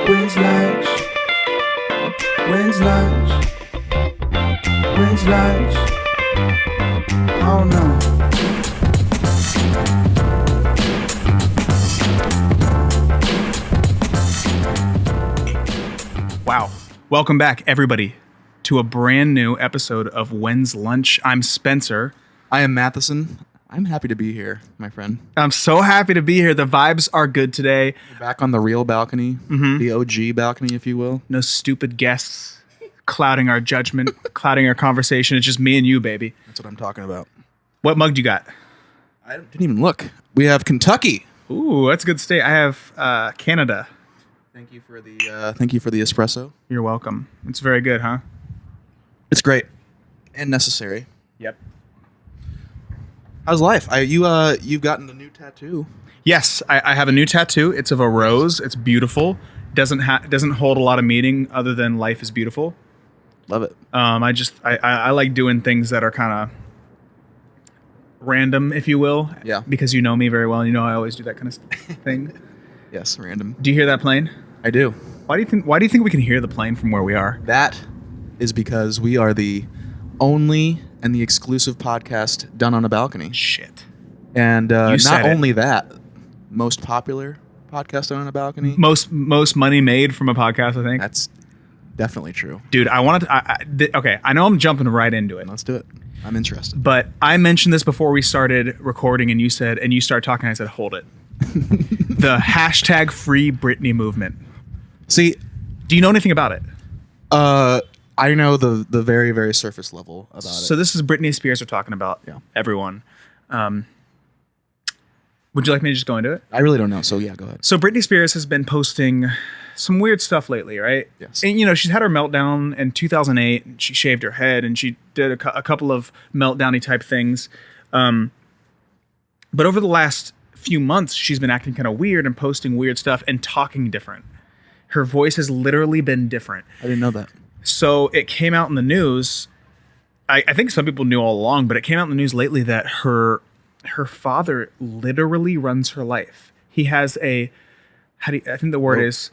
When's lunch? When's lunch? When's lunch? Oh no. Wow. Welcome back, everybody, to a brand new episode of When's Lunch. I'm Spencer. I am Matheson. I'm happy to be here, my friend. I'm so happy to be here. The vibes are good today. We're back on the real balcony, the OG balcony, if you will. No stupid guests clouding our judgment, clouding our conversation. It's just me and you, baby. That's what I'm talking about. What mug do you got? I didn't even look. We have Kentucky. Ooh, that's a good state. I have Canada. Thank you for the espresso. You're welcome. It's very good, huh? It's great and necessary. Yep. How's life? You've gotten a new tattoo. Yes, I have a new tattoo. It's of a rose. It's beautiful. Doesn't hold a lot of meaning other than life is beautiful. Love it. I like doing things that are kind of random, if you will. Yeah. Because you know me very well, and you know I always do that kind of thing. Yes, random. Do you hear that plane? I do. Why do you think we can hear the plane from where we are? That is because we are the only and the exclusive podcast done on a balcony. Shit. And You said not it. only that, most popular podcast done on a balcony. Most money made from a podcast, I think. That's definitely true. Dude, I wanted to, okay, I know I'm jumping right into it. Let's do it. I'm interested. But I mentioned this before we started recording, and you started talking, I said, hold it. The hashtag Free Britney movement. See, Do you know anything about it? I know the very, very surface level about it. So this is Britney Spears we're talking about. Yeah. Everyone. Would you like me to just go into it? I really don't know. So yeah, go ahead. So Britney Spears has been posting some weird stuff lately, right? Yes. And she's had her meltdown in 2008. And she shaved her head, and she did a couple of meltdowny type things. But over the last few months, she's been acting kind of weird and posting weird stuff and talking different. Her voice has literally been different. I didn't know that. So it came out in the news. I think some people knew all along, but it came out in the news lately that her father literally runs her life. He has I think the word is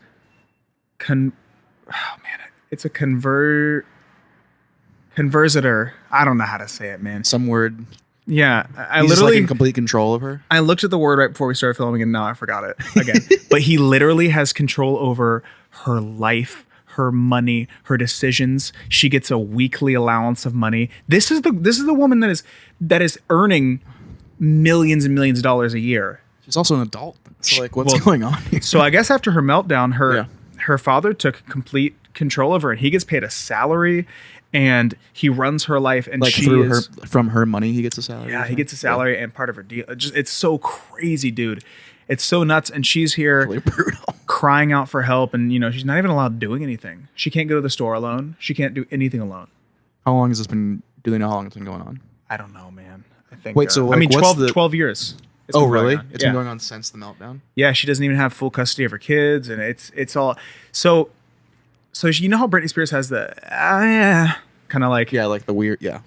it's a conversitor. I don't know how to say it, man. Some word. Yeah, I He's literally like in complete control of her. I looked at the word right before we started filming, and now I forgot it again. But he literally has control over her life, her money, her decisions. She gets a weekly allowance of money. This is the woman that is earning millions and millions of dollars a year. She's also an adult. So like, what's going on here? So I guess after her meltdown, Yeah. her father took complete control of her, and he gets paid a salary, and he runs her life. And Like from her money, he gets a salary. yeah, he gets a salary and part of her deal. It's so crazy, dude. It's so nuts. And she's here Really brutal. crying out for help. And, she's not even allowed doing anything. She can't go to the store alone. She can't do anything alone. How long has this been? Do they know how long it's been going on? I don't know, man. I think. Wait, so, I mean, like, what's 12 years. It's Oh, been going really? on. It's Yeah. been going on since the meltdown. Yeah, she doesn't even have full custody of her kids. And it's all. So you know how Britney Spears has the kind of like. Yeah, like the weird. Yeah.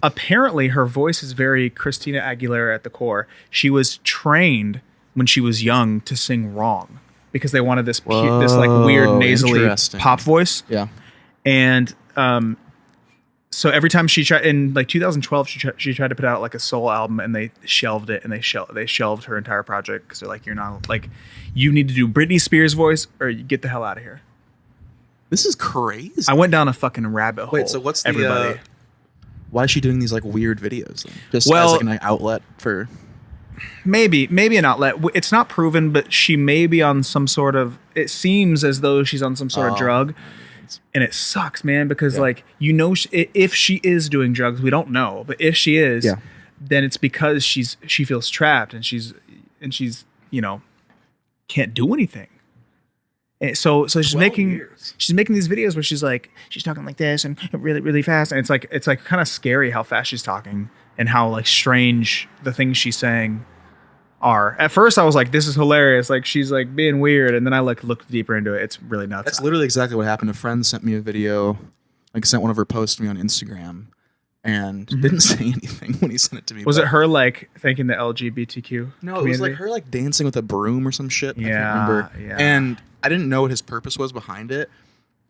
Apparently her voice is very Christina Aguilera at the core. She was trained when she was young to sing wrong because they wanted this like weird nasally interesting. pop voice. Yeah. And so every time she tried in like 2012, she tried to put out like a soul album, and they shelved it, and they shelved her entire project because they're like, you're not like, you need to do Britney Spears voice or you get the hell out of here. This is crazy. I went down a fucking rabbit hole. Wait, so what's the everybody? why is she doing these like weird videos? Then? Just Well- as like an outlet for. Maybe an outlet. It's not proven, but she may be on some sort of. It seems as though she's on some sort of drug, and it sucks, man. Because if she is doing drugs, we don't know, but if she is, Yeah. then it's because she feels trapped, and she's can't do anything. And so she's 12 making years. these videos where she's talking like this and really really fast, and it's like kind of scary how fast she's talking and how like strange the things she's saying are. At first I was like, this is hilarious, like she's like being weird, and then I like looked deeper into it. It's really nuts. That's literally exactly what happened. A friend sent me a video, like sent one of her posts to me on Instagram, and didn't say anything when he sent it to me. Was but- it her like thanking the LGBTQ No, community? it was like her like dancing with a broom or some shit. I Yeah, can't remember. yeah. And I didn't know what his purpose was behind it.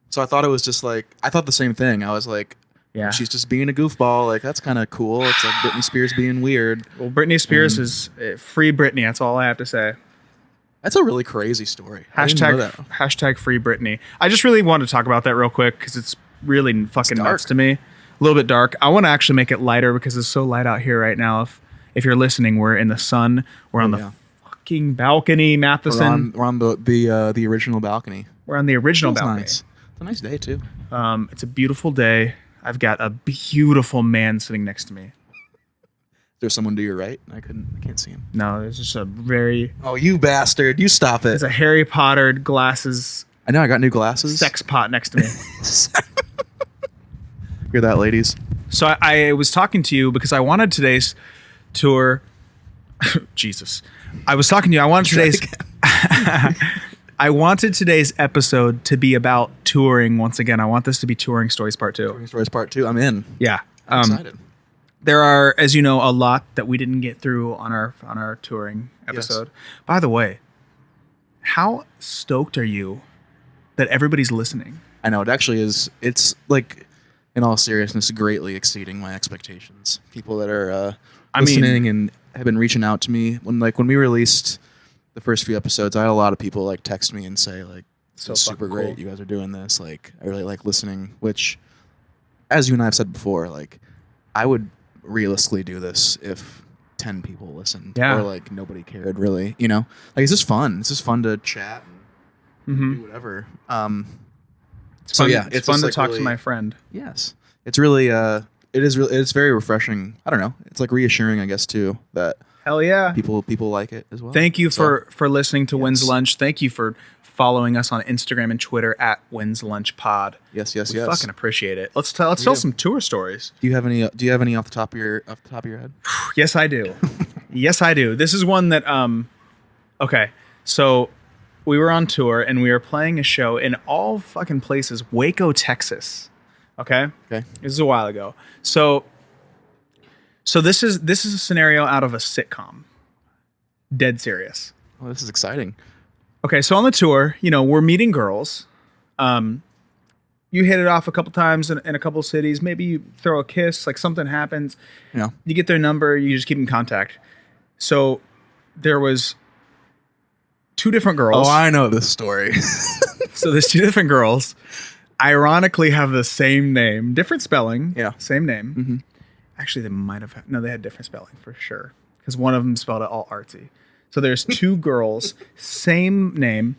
So I thought it was just like, I thought the same thing. I was like, Yeah. she's just being a goofball. Like, that's kind of cool. It's like Britney Spears being weird. Well, Britney Spears is free Britney. That's all I have to say. That's a really crazy story. I didn't know that. Hashtag free Britney. I just really wanted to talk about that real quick because it's really fucking dark. nuts to me. A little bit dark. I want to actually make it lighter because it's so light out here right now. If you're listening, we're in the sun. We're on the fucking balcony, Matheson. We're on the original balcony. We're on the original Feels balcony. nice. It's a nice day too. It's a beautiful day. I've got a beautiful man sitting next to me. There's someone to your right. I can't see him. No, there's just a very. Oh, you bastard! You stop it. There's a Harry Potter glasses I know. I got new glasses. sex pot next to me. Hear that, ladies? So I was talking to you because I wanted today's tour. Jesus, I was talking to you. I wanted today's. I wanted today's episode to be about touring once again. I want this to be Touring Stories Part 2. Touring Stories Part 2. I'm in. Yeah. I'm excited. There are, as you know, a lot that we didn't get through on our touring episode. Yes. By the way, how stoked are you that everybody's listening? I know it actually is. It's like, in all seriousness, greatly exceeding my expectations. People that are listening and have been reaching out to me when we released the first few episodes, I had a lot of people like text me and say like, so "It's super great, cool. you guys are doing this. Like, I really like listening." Which, as you and I have said before, like, I would realistically do this if 10 people listened, or like nobody cared really. You know, like it's just fun. It's just fun to chat and do whatever. It's fun to talk to my friend. Yes, it's really it's very refreshing. I don't know. It's like reassuring, I guess, too, that. Hell yeah. People like it as well. Thank you for listening to When's Lunch. Thank you for following us on Instagram and Twitter at When's Lunch Pod. Yes. We fucking appreciate it. Let's tell some tour stories. Do you have any off the top of your head? Yes, I do. Yes, I do. This is one that okay. So we were on tour and we were playing a show in all fucking places, Waco, Texas. Okay? Okay. This is a while ago. So this is a scenario out of a sitcom. Dead serious. Oh, this is exciting. Okay, so on the tour, we're meeting girls. You hit it off a couple times in a couple cities. Maybe you throw a kiss, like something happens. Yeah. You get their number, you just keep in contact. So there was 2 different girls. Oh, I know this story. So there's 2 different girls. Ironically have the same name, different spelling. Yeah. Same name. Mm-hmm. Actually, they had different spelling for sure. Because one of them spelled it all artsy. So there's 2 girls, same name.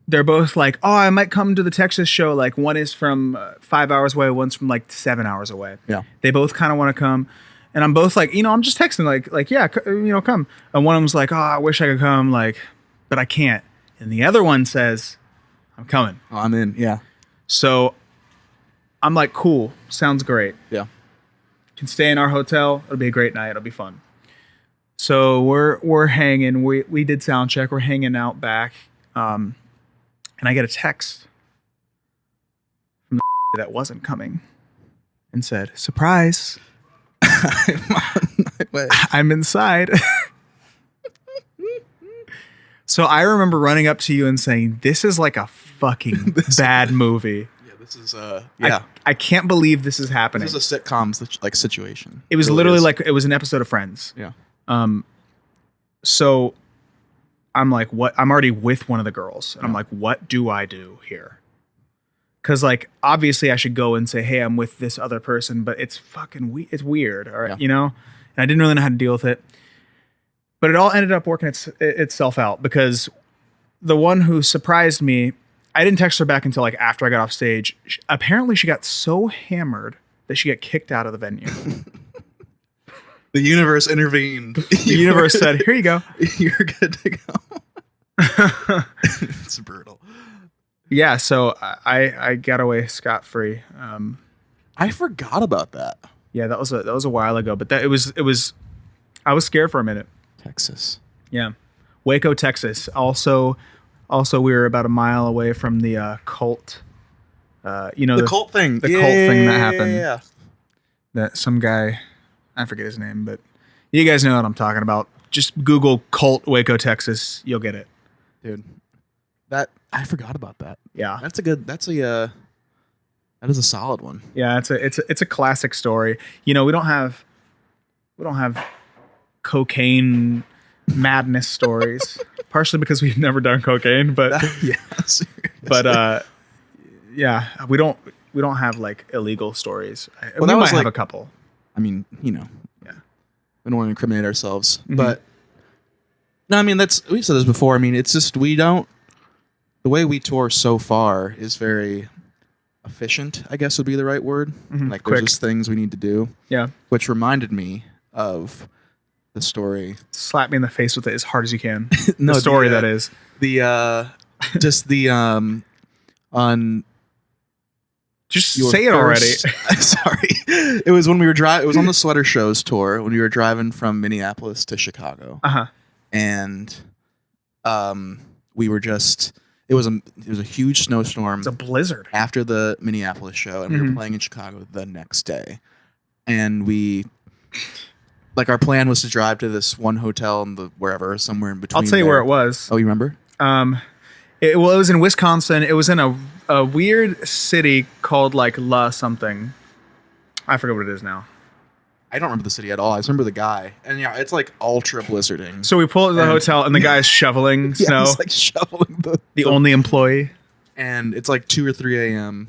They're both like, oh, I might come to the Texas show. Like one is from 5 hours away, one's from like 7 hours away. Yeah. They both kind of want to come. And I'm both like, I'm just texting like, yeah, come. And one of them's like, oh, I wish I could come, but I can't. And the other one says, I'm coming. Oh, I'm in. Yeah. So I'm like, cool. Sounds great. Yeah. Can stay in our hotel. It'll be a great night. It'll be fun. So we're hanging. We did sound check. We're hanging out back. And I get a text from the that wasn't coming and said, surprise. I'm inside. So I remember running up to you and saying, this is like a fucking bad movie. Yeah, this is yeah. I can't believe this is happening. This is a sitcom situation. It was really literally is. like it was an episode of Friends. Yeah. So I'm like, what? I'm already with one of the girls. And I'm like, what do I do here? Because like, obviously I should go and say, hey, I'm with this other person, but it's fucking it's weird. All right. Yeah. And I didn't really know how to deal with it. But it all ended up working itself out because the one who surprised me, I didn't text her back until like after I got off stage. Apparently she got so hammered that she got kicked out of the venue. The universe intervened. The universe said, here you go. You're good to go. It's brutal. Yeah, so I got away scot-free. I forgot about that. Yeah, that was a while ago, but it was I was scared for a minute. Texas. Yeah. Waco, Texas. Also we were about a mile away from the cult. The cult thing. The cult thing that happened. Yeah. That some guy, I forget his name, but you guys know what I'm talking about. Just Google cult Waco, Texas. You'll get it. Dude. That I forgot about that. Yeah. That is a solid one. Yeah, it's a classic story. You know, we don't have cocaine madness stories, partially because we've never done cocaine, but Yeah. Seriously. but yeah, we don't have like illegal stories. Well, We that might was have like- a couple. I mean, you know, Yeah. we don't want to incriminate ourselves, Mhm. but no, I mean we've said this before. I mean, it's just the way we tour so far is very efficient, I guess would be the right word. Mhm. Like Quick. there's just things we need to do, Yeah. which reminded me of the story. Slap me in the face with it as hard as you can. No, The story that is. Just the on Just your say it already. Sorry, it was when we were driving. It was on the Sweater Shows tour when we were driving from Minneapolis to Chicago, Uh-huh. and we were just. It was a huge snowstorm It's a blizzard. after the Minneapolis show, and we were Mhm. playing in Chicago the next day, and we. Like our plan was to drive to this one hotel in the wherever somewhere in between. I'll tell you where it was. Oh, you remember? It was in Wisconsin. It was in a weird city called like La something. I forget what it is now. I don't remember the city at all. I just remember the guy, and yeah, it's like ultra blizzarding. So we pull up to the And- hotel and the guy's shoveling yeah, snow. he's like shoveling The only employee. and it's like 2 or 3 a.m.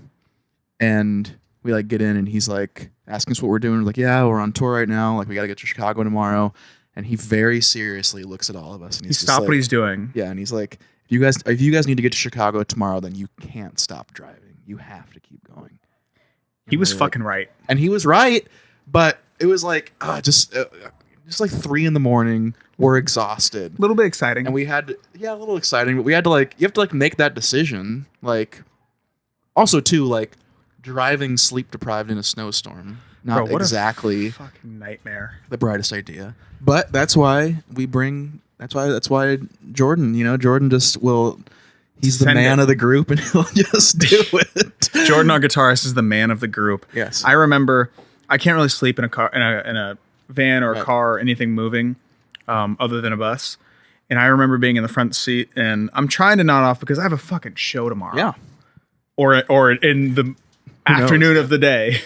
and we like get in, and he's like asking us what we're doing. We're like, yeah, we're on tour right now. Like we got to get to Chicago tomorrow. And he very seriously looks at all of us, and He he's just stopped like, what he's doing. yeah, and he's like, if you guys need to get to Chicago tomorrow, then you can't stop driving. You have to keep going. He was we're like- fucking right. And he was right, but it was like just like 3 a.m. We're exhausted, A little bit exciting. and we had a little exciting, but we had to you have to make that decision. Like, also too, like driving sleep deprived in a snowstorm, not Bro, what exactly a fucking nightmare. the brightest idea. But that's why that's why Jordan, Jordan just will. He's the Send man it. of the group, and he'll just do it. Jordan, our guitarist, is the man of the group. Yes. I remember I can't really sleep in a car, in a van or a Right. car or anything moving, other than a bus. And I remember being in the front seat, and I'm trying to nod off because I have a fucking show tomorrow. Yeah. Or in the afternoon of the day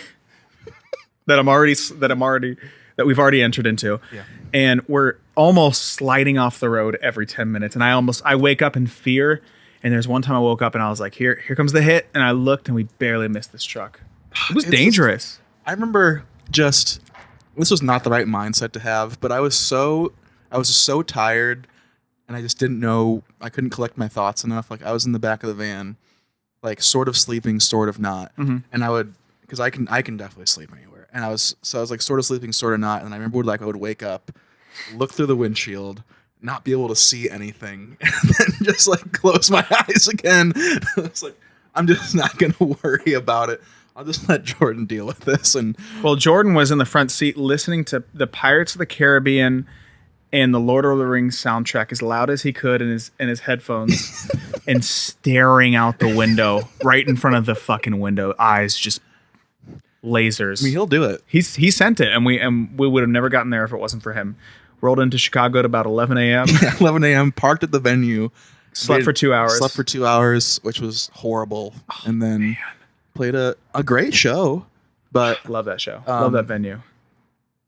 that we've already entered into. Yeah. And we're almost sliding off the road every 10 minutes. And I wake up in fear. And there's one time I woke up and I was like, here comes the hit. And I looked and we barely missed this truck. It was It's just- dangerous. I remember this was not the right mindset to have, but I was so tired, and I just didn't know, I couldn't collect my thoughts enough. Like I was in the back of the van, like sort of sleeping, sort of not. Mhm. And because I can definitely sleep anywhere. And I was like sort of sleeping, sort of not. And I remember I would wake up, look through the windshield, not be able to see anything, and then just like close my eyes again. It's like, I'm just not going to worry about it. I'll just let Jordan deal with this. And Well, Jordan was in the front seat listening to the Pirates of the Caribbean and the Lord of the Rings soundtrack as loud as he could in his headphones and staring out the window right in front of the fucking window, eyes just lasers. I mean, he'll do it. He sent it, and we would have never gotten there if it wasn't for him. Rolled into Chicago at about 11 a.m. 11 a.m. Parked at the venue. Slept for 2 hours. Slept for 2 hours, which was horrible. And then played a great show. But Love that show. Love that venue.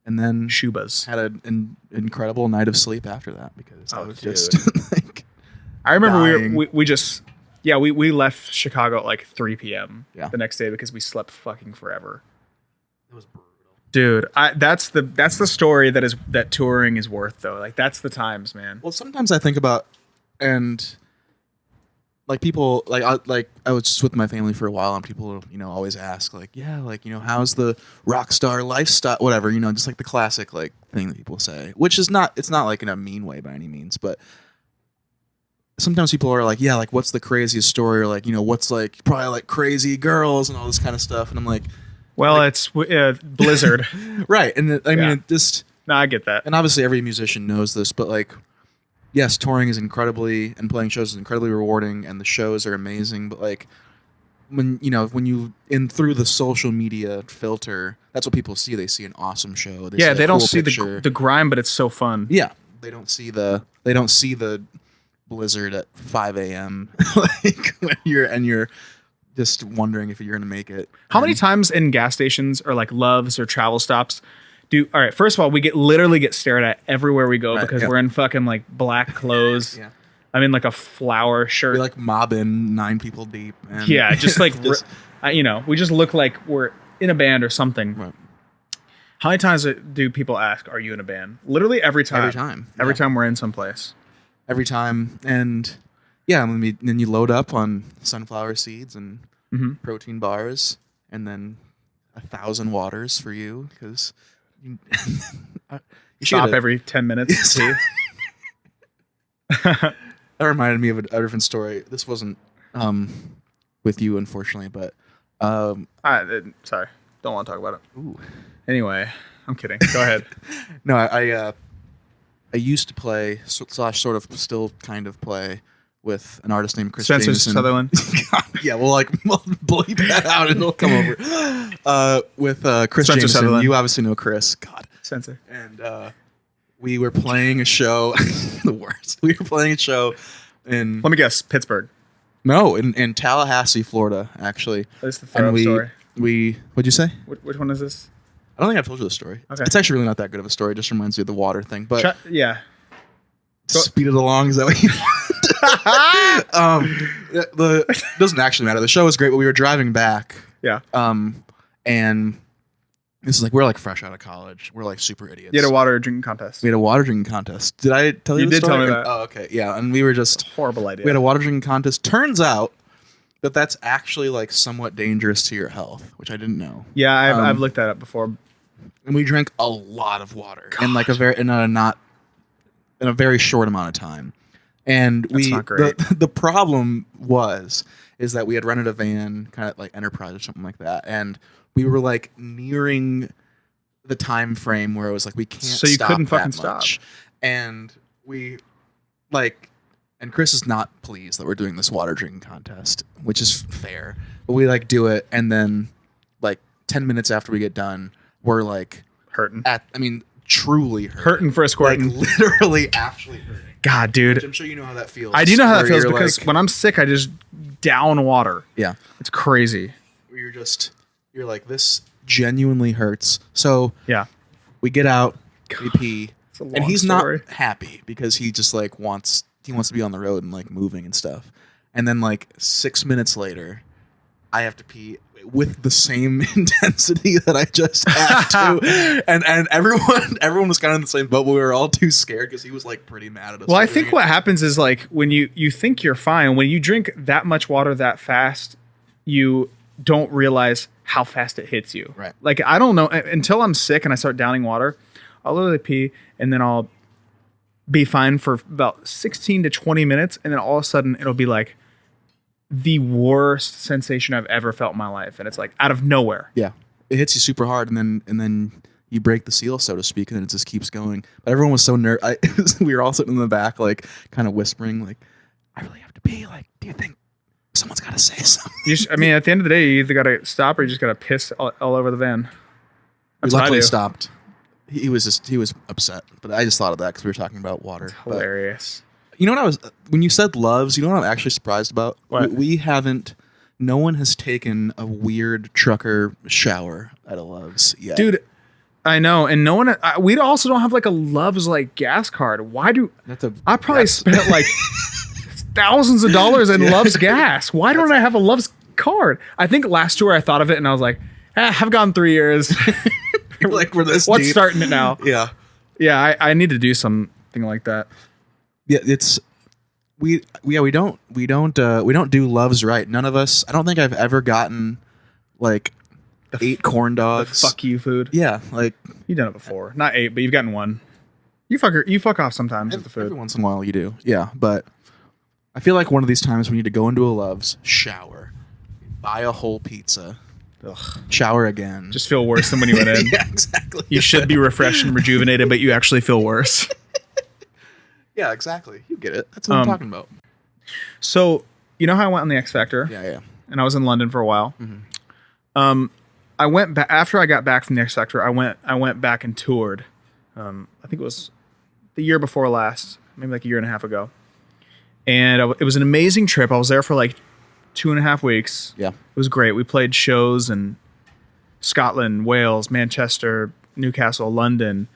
and then Shubas. had an incredible night of sleep after that because I Oh, was dude. just like, I remember dying. we left Chicago at like 3 p.m. Yeah. the next day because we slept fucking forever. it was brutal. Dude, that's the story that touring is worth though. Like that's the times, man. Well, sometimes I think about, and like people, like I was just with my family for a while, and people, always ask like, yeah, like, how's the rock star lifestyle, whatever, just like the classic like thing that people say, which is it's not like in a mean way by any means, but sometimes people are like, yeah, like what's the craziest story, or like, what's like probably like crazy girls and all this kind of stuff, and I'm like, Well, it's Blizzard. right, and I mean, Yeah. it just. No, I get that. And obviously every musician knows this, but like, yes, touring is and playing shows is incredibly rewarding, and the shows are amazing. But like, when you through the social media filter, that's what people see. They see an awesome show. They a don't cool see picture. the grind, but it's so fun. Yeah, they don't see the blizzard at 5 a.m. like when you're just wondering if you're gonna make it. How many times in gas stations or like Loves or travel stops all right, first of all, we literally get stared at everywhere we go because we're in fucking like black clothes. Yeah. I'm in like a flower shirt. We like mobbing 9 people deep. And yeah, just like we just look like we're in a band or something. Right. How many times do people ask, "Are you in a band?" Literally every time. Every time we're in someplace. Every time, and yeah, and then you load up on sunflower seeds and protein bars, and then 1,000 waters for you because you stop every 10 minutes. To That reminded me of a different story. This wasn't with you, unfortunately, but sorry, don't want to talk about it. Ooh. Anyway, I'm kidding. Go ahead. No, I used to play sort of still kind of play with an artist named Chris Spencer Jameson. Sutherland. Yeah, we'll bleep that out and it'll come over. With Chris Spencer Jameson. Sutherland. You obviously know Chris. God. Spencer. And we were playing a show. The worst. We were playing a show in. Let me guess. Pittsburgh. No, in Tallahassee, Florida, actually. That's the throw story. What'd you say? Which one is this? I don't think I've told you the story. Okay. It's actually really not that good of a story. It just reminds me of the water thing. But yeah. Speed it along. Is that what you it doesn't actually matter. The show was great, but we were driving back. Yeah. And this is like, we're like fresh out of college. We're like super idiots. You had a water drinking contest. We had a water drinking contest. Did I tell you You the did story? tell me that. Oh, okay. Yeah. And we were just. Horrible idea. We had a water drinking contest. Turns out that that's actually like somewhat dangerous to your health, which I didn't know. Yeah, I've looked that up before. And we drank a lot of water in like a very short amount of time. And That's not great. The problem is that we had rented a van, kind of like Enterprise or something like that, and we were like nearing the time frame where it was like we can't. So you stop couldn't that fucking much. stop. And we like, and Chris is not pleased that we're doing this water drinking contest, which is fair. But we like do it, and then like 10 minutes after we get done, we're like Hurting. Truly Hurting for a squirting. Like literally actually hurting. God, dude. Which I'm sure you know how that feels. I do know how that where feels you're because like, when I'm sick, I just down water. yeah, It's crazy. where you're like, this genuinely hurts. So Yeah. we get out, we pee, It's a long and he's story. not happy because he just like wants to be on the road and like moving and stuff. And then like 6 minutes later, I have to pee with the same intensity that I just had to. and everyone was kind of in the same boat, but we were all too scared because he was like pretty mad at us. Well, I for think doing what happens is like when you think you're fine, when you drink that much water that fast, you don't realize how fast it hits you. Right. Like I don't know until I'm sick and I start downing water, I'll literally pee and then I'll be fine for about 16 to 20 minutes and then all of a sudden it'll be like the worst sensation I've ever felt in my life, and it's like out of nowhere. Yeah, it hits you super hard, and then you break the seal, so to speak, and then it just keeps going. But everyone was so nervous. We were all sitting in the back, like kind of whispering, like, "I really have to pee. Like, do you think someone's got to say something?" At the end of the day, you either got to stop or you just got to piss all over the van. We That's what I luckily do. stopped. He was upset, but I just thought of that because we were talking about water. But Hilarious. you know what when you said Loves, you know what I'm actually surprised about? What? No one has taken a weird trucker shower at a Loves yet. Dude, I know, and no one. We also don't have like a Loves like gas card. Why do I probably spent like thousands of dollars in Loves gas? Why don't I have a Loves card? I think last tour I thought of it and I was like, I've gone 3 years. You're like, we're this What's deep. starting it now? Yeah, Yeah, I need to do something like that. yeah. We don't do Loves right. None of us. I don't think I've ever gotten like 8 corn dogs. Fuck you food. Yeah, like You've done it before. Not 8, but you've gotten 1. You fuck off sometimes with the food. every once in a while you do. Yeah, but I feel like one of these times we need to go into a Loves, shower, buy a whole pizza, Ugh. shower again. Just feel worse than when you went in. Yeah, exactly. You should be refreshed and rejuvenated, but you actually feel worse. Yeah, exactly. You get it. That's what I'm talking about. So, you know how I went on the X Factor? Yeah. And I was in London for a while. I went back after I got back from the X Factor. I went back and toured. I think it was the year before last, maybe like a year and a half ago. And it was an amazing trip. I was there for like 2.5 weeks. Yeah. It was great. We played shows in Scotland, Wales, Manchester, Newcastle, London.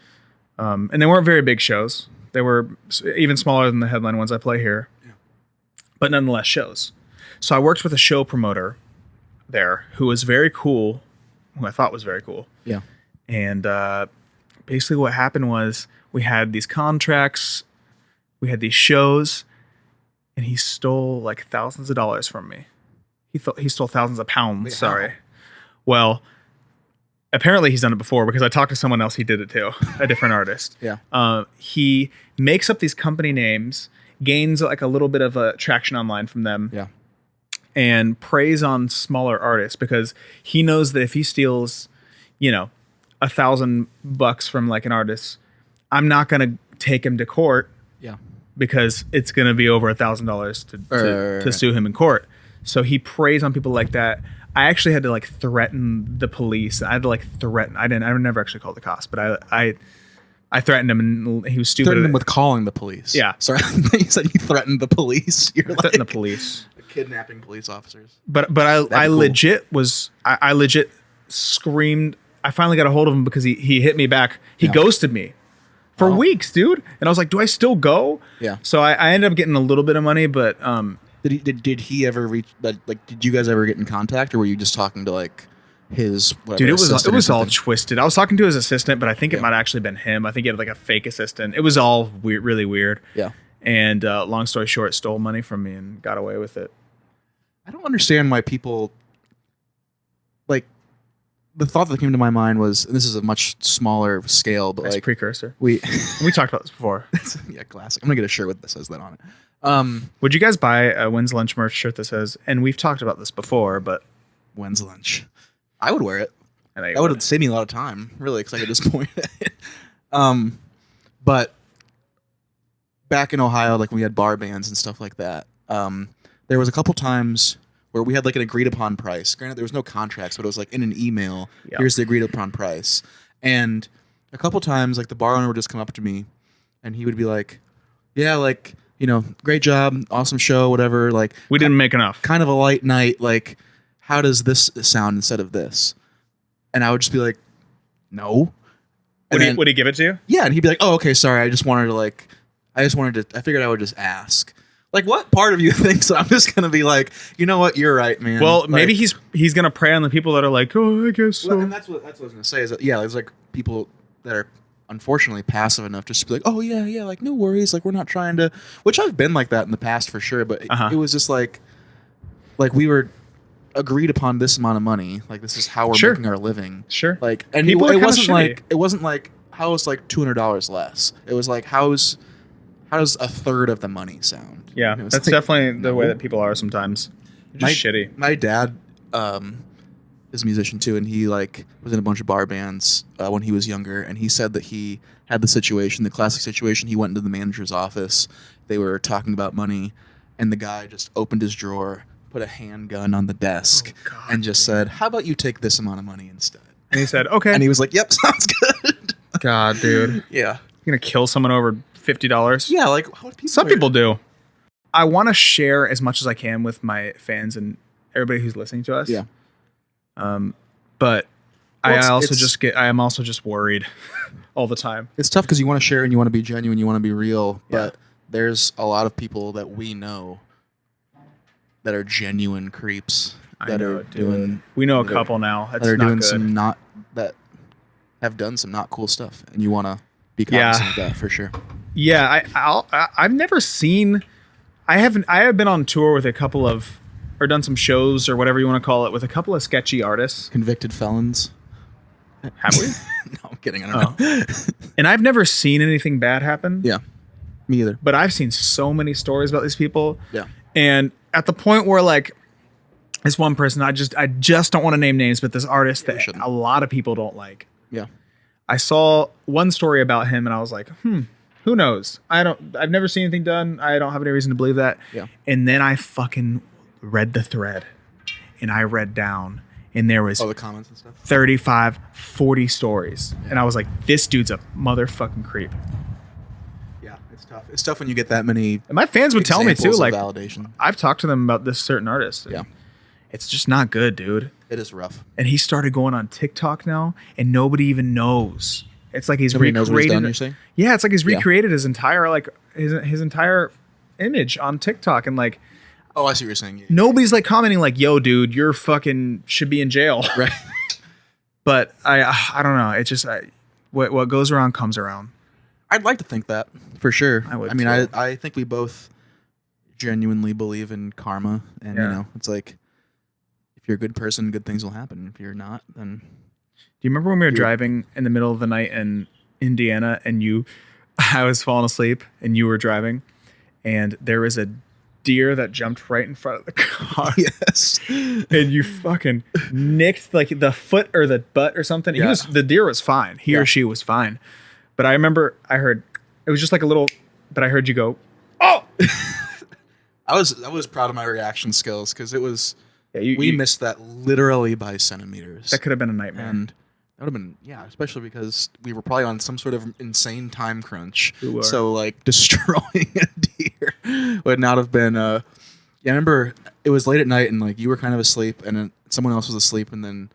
And they weren't very big shows. They were even smaller than the headline ones I play here. Yeah. But nonetheless, shows. So I worked with a show promoter there who was very cool, who I thought was very cool. Yeah. And basically what happened was we had these contracts, we had these shows, and he stole like thousands of dollars from me. He stole thousands of pounds, Wait, sorry. how? Well, apparently he's done it before because I talked to someone else, he did it too, a different artist. Yeah. He makes up these company names, gains like a little bit of a traction online from them. Yeah. And preys on smaller artists because he knows that if he steals, $1,000 from like an artist, I'm not going to take him to court. Yeah. Because it's going to be over $1,000 to sue him in court. So he preys on people like that. I actually had to like threaten the police. I had to like threaten. I never actually called the cops, but I threatened him and he was stupid. Threatened him with calling the police. Yeah. Sorry, you said you threatened the police. You're like threatened the police. Kidnapping police officers. But I cool. I legit screamed. I finally got a hold of him because he hit me back. He ghosted me for weeks, dude. And I was like, do I still go? Yeah. So I ended up getting a little bit of money, but did he ever reach that? Like, did you guys ever get in contact, or were you just talking to like his? Dude, it was all twisted. I was talking to his assistant, but I think it might have actually been him. I think he had like a fake assistant. It was all weird, really weird. Yeah. And long story short, stole money from me and got away with it. I don't understand why people like. The thought that came to my mind was, and this is a much smaller scale, but That's like precursor. we talked about this before. yeah, classic. I'm gonna get a shirt that says that on it. Would you guys buy a When's Lunch merch shirt that says, and we've talked about this before, but When's Lunch? I would wear it. That would save me a lot of time, really, because I could just point at it. But back in Ohio, like when we had bar bands and stuff like that, there was a couple times where we had like an agreed upon price. Granted, there was no contracts, but it was like in an email, here's the agreed upon price. And a couple times, like the bar owner would just come up to me and he would be like, yeah, like, great job, awesome show, whatever. Like, we didn't make enough. Kind of a light night. Like, how does this sound instead of this? And I would just be like, no. Would he give it to you? Yeah. And he'd be like, oh, okay, sorry. I figured I would just ask. Like, what part of you thinks that I'm just going to be like, you know what, you're right, man. Well, like, maybe he's going to prey on the people that are like, oh, I guess so. Well, and that's what I was going to say is that, yeah, there's like people that are unfortunately passive enough just to be like, oh, yeah, like, no worries. Like, we're not trying to, which I've been like that in the past for sure. But it was just like we were agreed upon this amount of money. Like, this is how we're making our living. Sure. Like, and people it wasn't like, how is like $200 less? It was like, how does a third of the money sound? Yeah, that's like, definitely the way that people are sometimes. Just shitty. My dad is a musician too, and he like was in a bunch of bar bands when he was younger, and he said that he had the classic situation. He went into the manager's office. They were talking about money, and the guy just opened his drawer, put a handgun on the desk, and just said, how about you take this amount of money instead? And he said, okay. And he was like, yep, sounds good. God, dude. Yeah. You're going to kill someone over $50? Yeah, like some people do. I want to share as much as I can with my fans and everybody who's listening to us. Yeah. But I am also just worried all the time. It's tough because you want to share and you want to be genuine, you want to be real, but there's a lot of people that we know that are genuine creeps we know a couple now that are doing that have done some not cool stuff, and you want to be cognizant of that for sure. Yeah, I've never seen. I have been on tour with a couple of, or done some shows or whatever you want to call it, with a couple of sketchy artists, convicted felons. Have we? No, I'm kidding. I don't know. And I've never seen anything bad happen. Yeah, me either. But I've seen so many stories about these people. Yeah, and at the point where like this one person, I just don't want to name names, but this artist that a lot of people don't like. Yeah. I saw one story about him and I was like, who knows? I've never seen anything done. I don't have any reason to believe that. Yeah. And then I fucking read the thread and I read down and there was the comments and stuff. 35, 40 stories. Yeah. And I was like, this dude's a motherfucking creep. Yeah. It's tough. It's tough when you get that many. And my fans would tell me too, examples of like validation. I've talked to them about this certain artist. Yeah. It's just not good, dude. It is rough. And he started going on TikTok now, and nobody even knows. It's like he's Nobody knows what he's recreated. done, you're saying? Yeah, it's like he's Yeah. recreated his entire his entire image on TikTok, and like Oh, I see what you're saying. nobody's like commenting like, "Yo, dude, you're fucking should be in jail." Right. But I don't know. It's just what goes around comes around. I'd like to think that for sure. I would I mean, too. I think we both genuinely believe in karma, and Yeah. you know, it's like if you're a good person, good things will happen. If you're not, then Do you remember when we were driving in the middle of the night in Indiana, and I was falling asleep, and you were driving, and there was a deer that jumped right in front of the car. yes, And you fucking nicked like the foot or the butt or something. Yeah. The deer was fine. He Yeah. or she was fine. But I remember I heard it was just like a little. But I heard you go, "Oh!" I was proud of my reaction skills because it was Yeah, we missed that literally by centimeters. That could have been a nightmare. And that would have been, yeah, especially because we were probably on some sort of insane time crunch. We were. So like destroying a deer would not have been. Yeah, I remember it was late at night and like you were kind of asleep and then someone else was asleep and then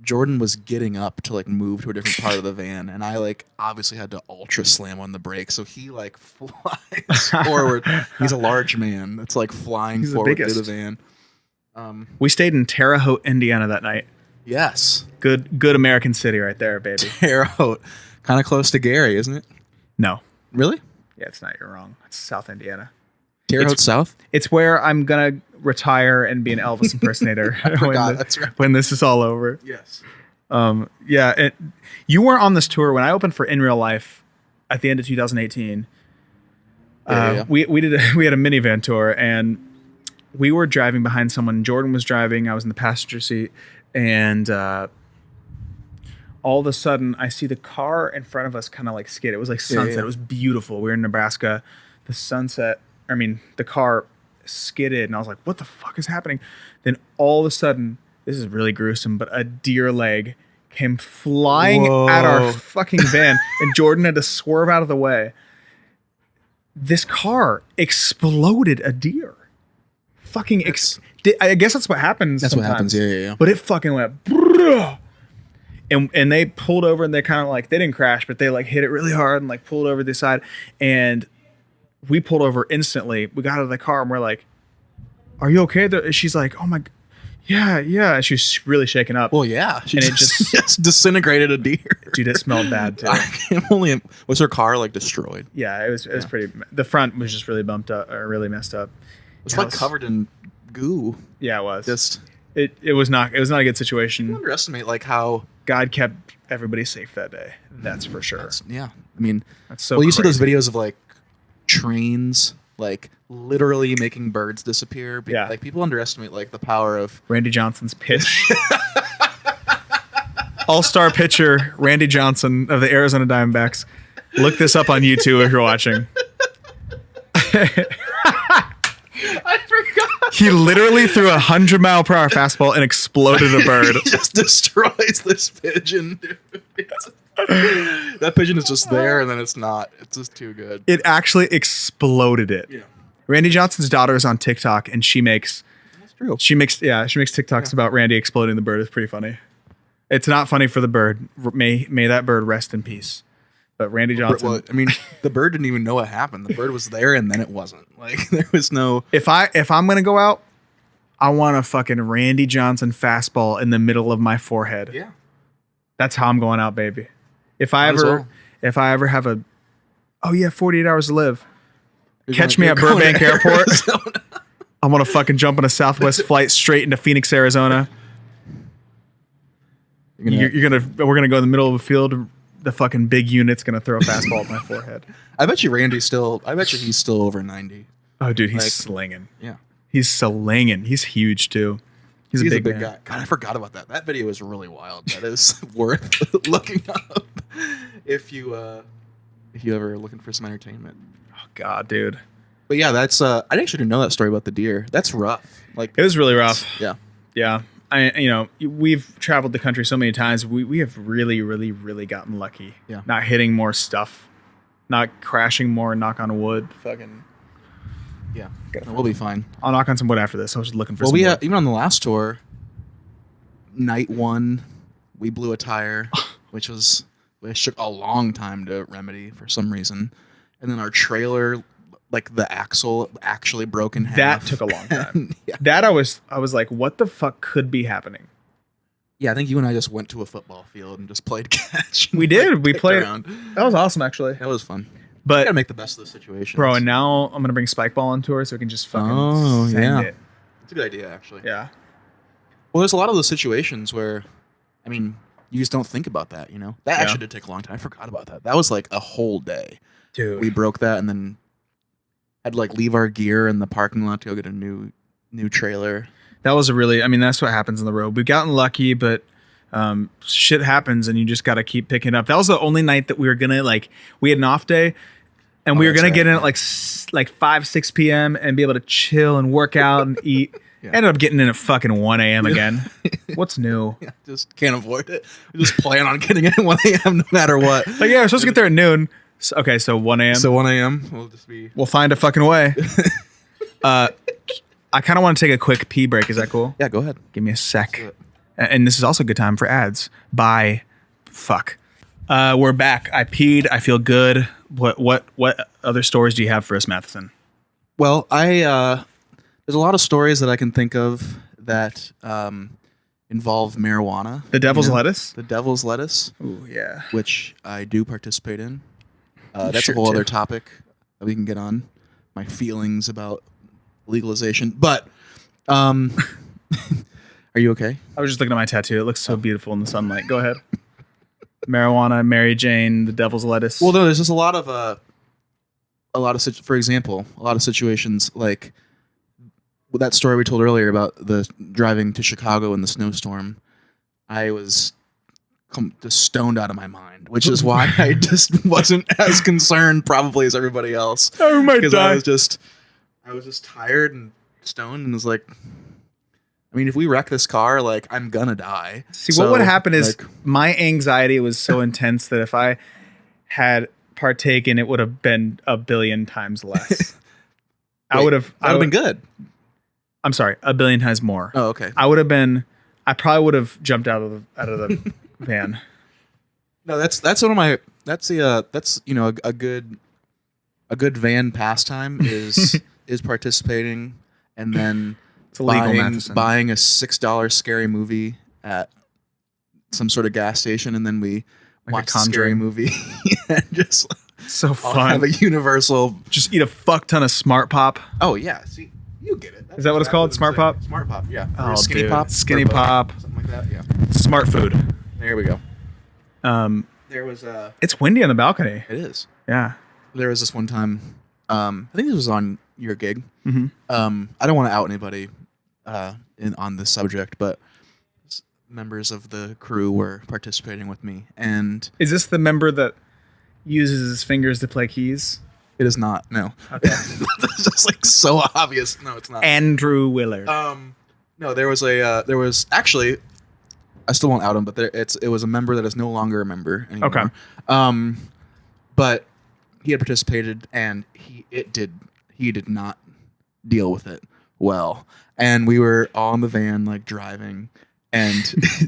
Jordan was getting up to like move to a different part of the van and I like obviously had to ultra slam on the brakes so he like flies forward. He's a large man that's like flying He's the forward through biggest. the van. We stayed in Terre Haute, Indiana that night. Yes, Good American city right there, baby. Terre Haute, kind of close to Gary, isn't it? No. Really? Yeah, it's not. You're wrong. It's South Indiana. Terre Haute South? It's where I'm gonna retire and be an Elvis impersonator Forgot, that's right. when this is all over. Yes. Yeah, you weren't on this tour when I opened for In Real Life at the end of 2018. Yeah. We had a minivan tour and we were driving behind someone. Jordan was driving. I was in the passenger seat, and all of a sudden I see the car in front of us kind of like skid. It was like sunset. yeah. It was beautiful. We were in Nebraska. The car skidded, and I was like, "What the fuck is happening?" Then all of a sudden, this is really gruesome, but a deer leg came flying at our Whoa. fucking van, and Jordan had to swerve out of the way. This car exploded a deer. Fucking I guess that's what happens. That's what happens. sometimes. Yeah. But it fucking went. Bruh. And they pulled over and they kind of like they didn't crash, but they like hit it really hard and like pulled over the side. And we pulled over instantly. We got out of the car and we're like, "Are you okay?" She's like, "Oh my, yeah." And she was really shaken up. Well, yeah. She And it just disintegrated a deer. Dude, it smelled bad too. I can only. Was her car like destroyed? Yeah, it was pretty. The front was just really bumped up or really messed up. It was like covered in goo. Yeah, it was. Just It was not a good situation. underestimate like how. God kept everybody safe that day. That's for sure. Yeah. I mean, That's so. well, you see those crazy. videos of like trains like literally making birds disappear. Yeah. Like people underestimate like the power of. Randy Johnson's pitch. All-star pitcher Randy Johnson of the Arizona Diamondbacks. Look this up on YouTube if you're watching. I forgot. He literally threw 100-mile-per-hour fastball and exploded a bird. He just destroys this pigeon. Dude. That pigeon is just there, and then it's not. It's just too good. It actually exploded it. Yeah, Randy Johnson's daughter is on TikTok, and she makes that's true. TikToks about Randy exploding the bird. It's pretty funny. It's not funny for the bird. May that bird rest in peace. But Randy Johnson. Well, I mean, the bird didn't even know what happened. The bird was there, and then it wasn't. Like there was no. If I'm gonna go out, I want a fucking Randy Johnson fastball in the middle of my forehead. Yeah. That's how I'm going out, baby. If I Might as ever have a 48 hours to live, You're catch going- me at you're going Burbank to Airport. Arizona. I want to fucking jump on a Southwest flight straight into Phoenix, Arizona. We're gonna go in the middle of a field. The fucking big unit's gonna throw a fastball at my forehead. I bet you he's still over 90. Oh, dude, he's Like- slinging. Yeah. He's slinging. He's huge too. He's a big man. guy. God, I forgot about that. That video is really wild. That is worth looking up if you ever looking for some entertainment. Oh God, dude, But yeah, that's I actually didn't know that story about the deer. That's rough. Like it was really rough. yeah. Yeah. We've traveled the country so many times. We have really, really, really gotten lucky. Yeah. Not hitting more stuff. not crashing more. Knock on wood. Fucking. Yeah, we'll be fine. I'll knock on some wood after this. I was just looking for. Well, some wood. even on the last tour, night 1, we blew a tire, which took a long time to remedy for some reason, and then our trailer, like the axle, actually broke in half. That took a long time. Yeah. That I was like, what the fuck could be happening? Yeah, I think you and I just went to a football field and just played catch. We did. Like, We kicked played. around. That was awesome, actually. That was fun. But Gotta make the best of the situation, bro, and now I'm gonna bring Spike Ball on tour so we can just fucking send it. It's a good idea, actually. Yeah. Well, there's a lot of those situations where, I mean, you just don't think about that, you know? That actually did take a long time. I forgot about that. That was like a whole day. Dude. We broke that and then had to like leave our gear in the parking lot to go get a new trailer. That was that's what happens on the road. We've gotten lucky, but shit happens and you just got to keep picking it up. That was the only night that we were going to we had an off day and we were going to get in at like 5, 6 p.m. and be able to chill and work out and eat. Yeah. Ended up getting in at fucking 1 a.m. again. What's new? Yeah, just can't avoid it. We just plan on getting in at 1 a.m. no matter what. Like, yeah, we're supposed to get there at noon. So 1 a.m. So 1 a.m. We'll find a fucking way. I kind of want to take a quick pee break. Is that cool? Yeah, go ahead. Give me a sec. And this is also a good time for ads. Bye. Fuck. We're back. I peed. I feel good. What other stories do you have for us, Matheson? Well, there's a lot of stories that I can think of that involve marijuana. The devil's lettuce? The devil's lettuce. Ooh, yeah. Which I do participate in. That's Sure a whole do. other topic that we can get on. My feelings about legalization. But are you okay? I was just looking at my tattoo. It looks so beautiful in the sunlight. Go ahead. Marijuana, Mary Jane, the devil's lettuce. Well, no, there's just a lot of for example, a lot of situations like with that story we told earlier about the driving to Chicago in the snowstorm. I was just stoned out of my mind, which is why I just wasn't as concerned probably as everybody else. Oh my Because God. I was just tired and stoned and was like, I mean, if we wreck this car, like I'm gonna die. See, So, what would happen is like, my anxiety was so intense that if I had partaken, it would have been a billion times less. I would have been good. I'm sorry, a billion times more. Oh, okay. I probably would have jumped out of the van. No, that's one of my that's you know a good van pastime is participating and then It's illegal, Matheson. buying a $6 scary movie at some sort of gas station and then we Like a watch the scary Conjuring. movie and just So all fun. have a universal. Just eat a fuck ton of Smart Pop. Oh yeah, see, you get it. Is that what it's called? Smart Pop? Smart Pop, yeah. Oh, Or Skinny dude. Pop, Skinny Smart Pop. something like that. Yeah. Smart food. There we go. There was It's windy on the balcony. It is. Yeah. There was this one time. I think this was on your gig. Mm-hmm. I don't want to out anybody on this subject, but members of the crew were participating with me, and Is this the member that uses his fingers to play keys? it is not. No, Okay. it's just like so obvious. No, it's not. Andrew Willard. No, there was actually. I still won't out him, but it was a member that is no longer a member anymore. Okay. But he had participated, and he did not deal with it well. And we were all in the van, like driving, and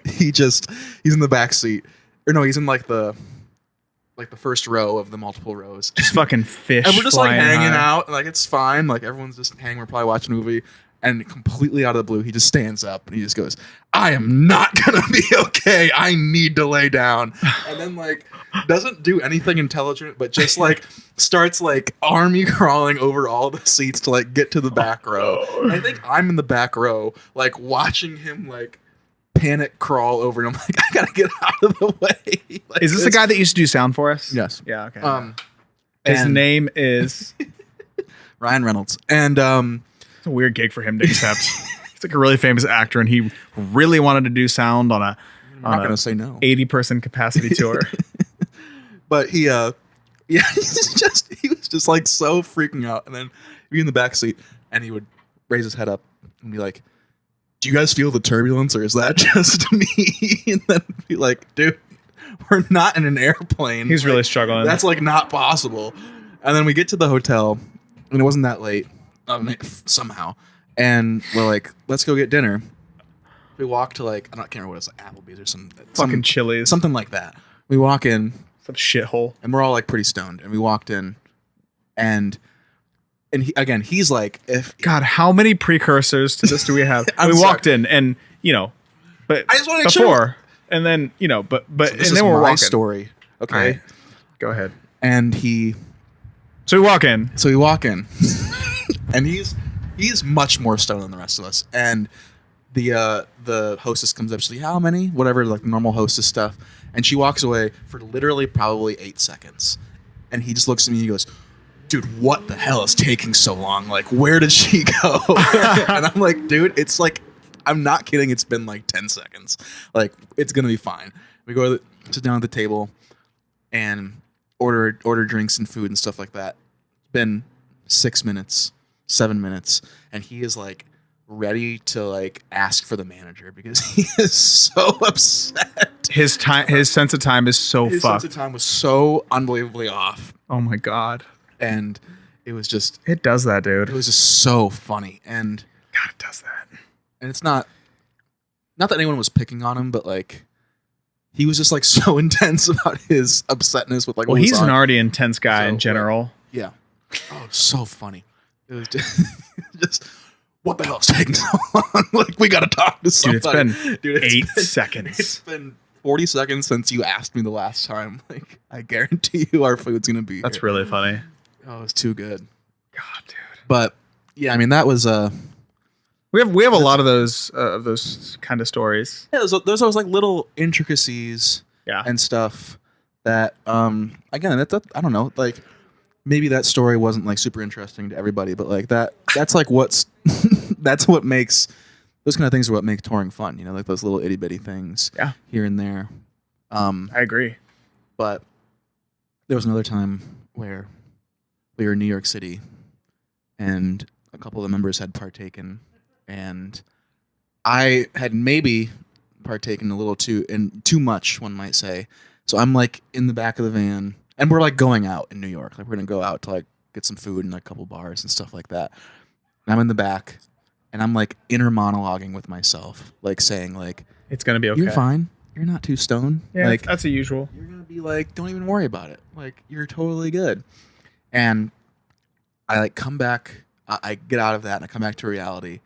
he's in the back seat, or no, he's in like the first row of the multiple rows. Just fucking fish. And we're just like flying hanging high. out, like it's fine, like everyone's just hanging. We're probably watching a movie, and completely out of the blue, he just stands up and he just goes, "I am not gonna be okay. I need to lay down." And then like doesn't do anything intelligent, but just like starts like army crawling over all the seats to like get to the back row. And I think I'm in the back row, like watching him like panic crawl over, and I'm like, I gotta get out of the way. Like, Is this the guy that used to do sound for us? Yes. Yeah. Okay. His and name is. Ryan Reynolds, and It's a weird gig for him to accept. He's like a really famous actor, and he really wanted to do sound on I'm not gonna say no. 80-person capacity tour. But he he was just like so freaking out, and then he'd be in the back seat and he would raise his head up and be like, "Do you guys feel the turbulence, or is that just me?" And then be like, "Dude, We're not in an airplane. He's really struggling. That's like not possible. And then we get to the hotel, and it wasn't that late somehow. And we're like, let's go get dinner. We walk to like, I can't remember what it's like, Applebee's or some Chili's. something like that. We walk in, Some shithole. and we're all like pretty stoned. And we walked in, and he's like, if God, how many precursors to this do we have? I'm we sorry. walked in, and but I just wanna make before, sure. and then but this and is then we're my walking. story, okay? All right. Go ahead. And So we walk in. so we walk in, and he's much more stoned than the rest of us. And the hostess comes up, she's like, how many? Whatever, like normal hostess stuff. And she walks away for literally probably 8 seconds. And he just looks at me and he goes, dude, what the hell is taking so long? Like, where did she go? And I'm like, dude, it's like, I'm not kidding. It's been like 10 seconds. Like, it's going to be fine. We go sit down at the table and order drinks and food and stuff like that. It's been 6 minutes, 7 minutes. And he is like ready to like ask for the manager because he is so upset. His sense of time is so His fucked. sense of time was so unbelievably off. Oh my God. And it was just It does that, dude. it was just so funny. And God, it does that. it's not that anyone was picking on him, but like he was just like so intense about his upsetness with like Well, what was he's on. an already intense guy So, in general. Yeah. Oh, so funny. It was just what the hell is taking so long? Like, we got to talk to Dude, somebody. it's been Dude, 8 seconds. It's been 40 seconds since you asked me the last time. Like, I guarantee you our food's going to be That's here. really funny. Oh, it's too good. God, dude. But, yeah, I mean, that was... We have a lot of those kind of stories. Yeah, there's those, like, little intricacies Yeah. and stuff that, again, that I don't know, like... Maybe that story wasn't like super interesting to everybody, but like that's like that's what makes those kind of things are what make touring fun, you know, like those little itty bitty things here and there. I agree. But there was another time where we were in New York City and a couple of the members had partaken and I had maybe partaken a little too much, one might say. So I'm like in the back of the van. And we're like going out in New York. Like we're gonna go out to like get some food and like a couple bars and stuff like that. And I'm in the back and I'm like inner monologuing with myself, like saying like, It's gonna be okay. you're fine. You're not too stoned. Yeah, like that's a usual. you're gonna be like, don't even worry about it. Like you're totally good. And I like come back, I get out of that and I come back to reality.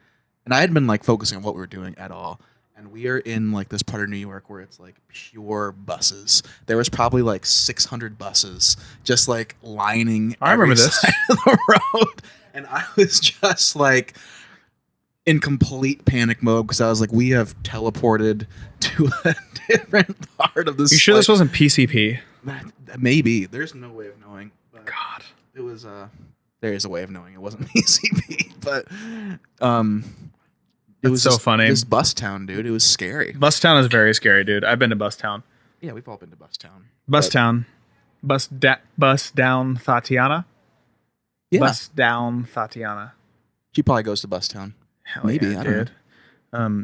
And I had been like focusing on what we were doing at all. And we are in like this part of New York where it's like pure buses. There was probably like 600 buses just like lining I remember every this. side of the road. And I was just like in complete panic mode because I was like, we have teleported to a different part of this. You sure this wasn't PCP? Maybe. There's no way of knowing. But God. it was there is a way of knowing it wasn't PCP, but it was so just, funny. This bus town, dude. It was scary. Bustown is very scary, dude. I've been to Bustown. Yeah, we've all been to bus town. Bustown. Bus down Tatiana. Yeah, Bus down Tatiana. she probably goes to bus town. Hell Maybe, yeah, I don't dude.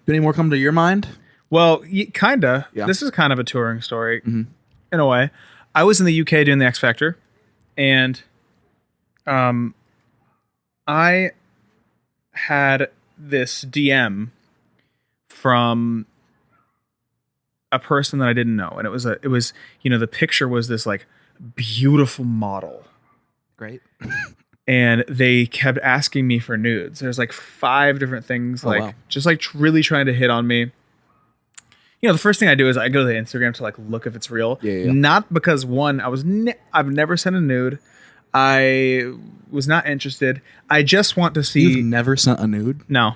Do any more come to your mind? Well, kinda. Yeah. This is kind of a touring story Mhm. in a way. I was in the UK doing the X Factor, and I had this DM from a person that I didn't know, and it was the picture was this like beautiful model, Great. and they kept asking me for nudes. There's like 5 different things, like wow. just like really trying to hit on me. You know, the first thing I do is I go to the Instagram to like look if it's real. Yeah. Not because one, I've never sent a nude. I was not interested. I just want to see. You've never sent a nude? No,